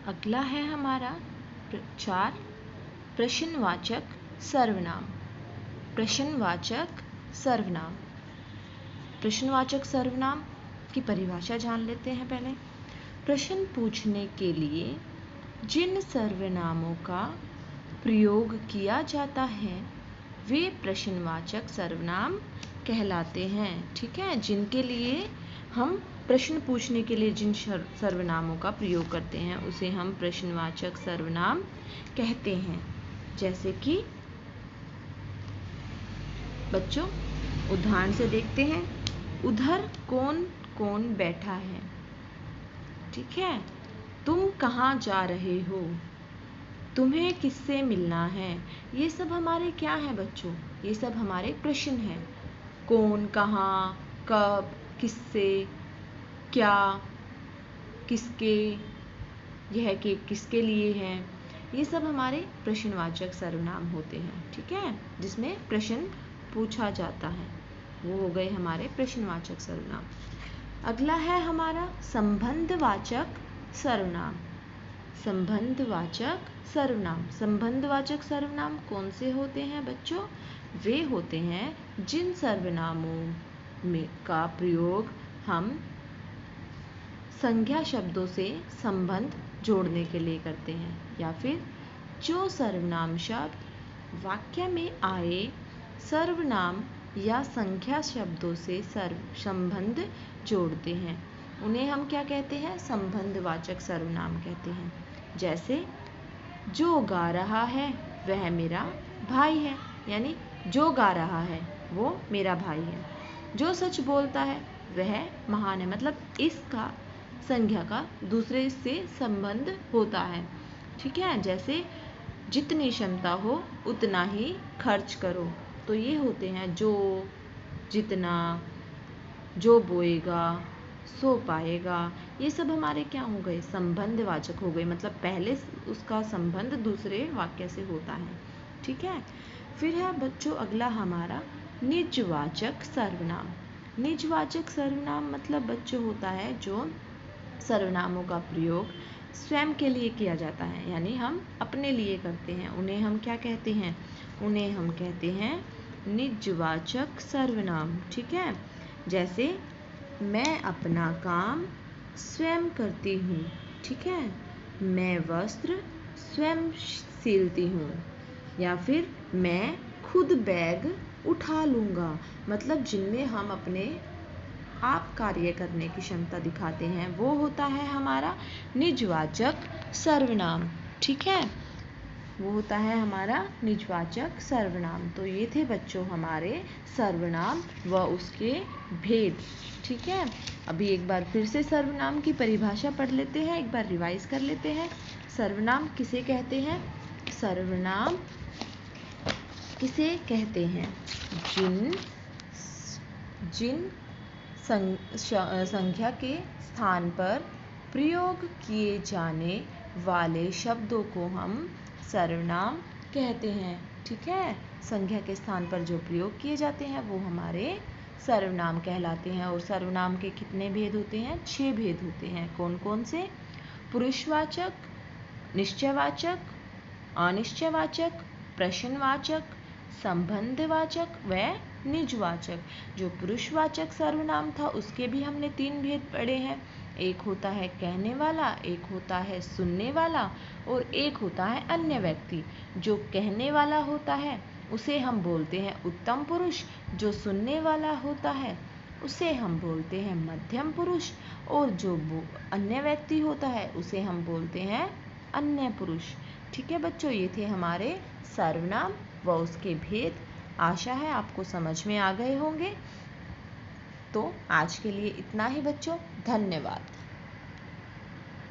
अगला है हमारा 4 प्रश्नवाचक सर्वनाम। प्रश्नवाचक सर्वनाम। प्रश्नवाचक सर्वनाम की परिभाषा जान लेते हैं पहले। प्रश्न पूछने के लिए जिन सर्वनामों का प्रयोग किया जाता है वे प्रश्नवाचक सर्वनाम कहलाते हैं। ठीक है, जिनके लिए हम प्रश्न पूछने के लिए जिन सर्वनामों का प्रयोग करते हैं उसे हम प्रश्नवाचक सर्वनाम कहते हैं। जैसे कि बच्चों उदाहरण से देखते हैं, उधर कौन कौन बैठा है। ठीक है, तुम कहाँ जा रहे हो, तुम्हें किससे मिलना है। ये सब हमारे क्या है बच्चों, ये सब हमारे प्रश्न हैं। कौन, कहाँ, कब, किससे, क्या, किसके, यह के किसके लिए है, ये सब हमारे प्रश्नवाचक सर्वनाम होते हैं। ठीक है, जिसमें प्रश्न पूछा जाता है वो हो गए हमारे प्रश्नवाचक सर्वनाम। अगला है हमारा संबंधवाचक सर्वनाम। संबंधवाचक सर्वनाम। संबंधवाचक सर्वनाम कौन से होते हैं बच्चों? वे होते हैं जिन सर्वनामों में का प्रयोग हम संज्ञा शब्दों से संबंध जोड़ने के लिए करते हैं, या फिर जो सर्वनाम शब्द वाक्य में आए सर्वनाम या संख्या शब्दों से संबंध जोड़ते हैं उन्हें हम क्या कहते हैं? संबंधवाचक सर्वनाम कहते हैं। जैसे जो गा रहा है वह मेरा भाई है, यानी जो गा रहा है वो मेरा भाई है। जो सच बोलता है वह महान है, मतलब इसका संज्ञा का दूसरे से संबंध होता है। ठीक है, जैसे जितनी क्षमता हो उतना ही खर्च करो, तो ये होते हैं जो, जितना, जो बोएगा सो पाएगा। ये सब हमारे क्या हो गए? संबंधवाचक हो गए, मतलब पहले उसका संबंध दूसरे वाक्य से होता है। ठीक है, फिर है बच्चों अगला हमारा निजवाचक सर्वनाम। निजवाचक सर्वनाम मतलब बच्चों होता है जो सर्वनामों का प्रयोग स्वयं के लिए किया जाता है, यानी हम अपने लिए करते हैं, उन्हें हम क्या कहते हैं? उन्हें हम कहते हैं निजवाचक सर्वनाम। ठीक है, जैसे मैं अपना काम स्वयं करती हूँ। ठीक है, मैं वस्त्र स्वयं सिलती हूँ, या फिर मैं खुद बैग उठा लूँगा। मतलब जिनमें हम अपने आप कार्य करने की क्षमता दिखाते हैं वो होता है हमारा निजवाचक सर्वनाम। ठीक है, वो होता है हमारा निजवाचक सर्वनाम। तो ये थे बच्चों हमारे सर्वनाम व उसके भेद। ठीक है, अभी एक बार फिर से सर्वनाम की परिभाषा पढ़ लेते हैं, एक बार रिवाइज कर लेते हैं। सर्वनाम किसे कहते हैं? सर्वनाम किसे कहते हैं? जिन संख्या के स्थान पर प्रयोग किए जाने वाले शब्दों को हम सर्वनाम कहते हैं। ठीक है, संख्या के स्थान पर जो प्रयोग किए जाते हैं वो हमारे सर्वनाम कहलाते हैं। और सर्वनाम के कितने भेद होते हैं? 6 भेद होते हैं। कौन कौन से? पुरुषवाचक, निश्चयवाचक, अनिश्चयवाचक, प्रश्नवाचक, संबंधवाचक व निजवाचक। जो पुरुषवाचक सर्वनाम था उसके भी हमने 3 भेद पढ़े हैं। एक होता है कहने वाला, एक होता है सुनने वाला और एक होता है अन्य व्यक्ति। जो कहने वाला होता है उसे हम बोलते हैं उत्तम पुरुष, जो सुनने वाला होता है उसे हम बोलते हैं मध्यम पुरुष, और जो अन्य व्यक्ति होता है उसे हम बोलते हैं अन्य पुरुष। ठीक है बच्चों, ये थे हमारे सर्वनाम व उसके भेद। आशा है आपको समझ में आ गए होंगे। तो आज के लिए इतना ही बच्चों, धन्यवाद।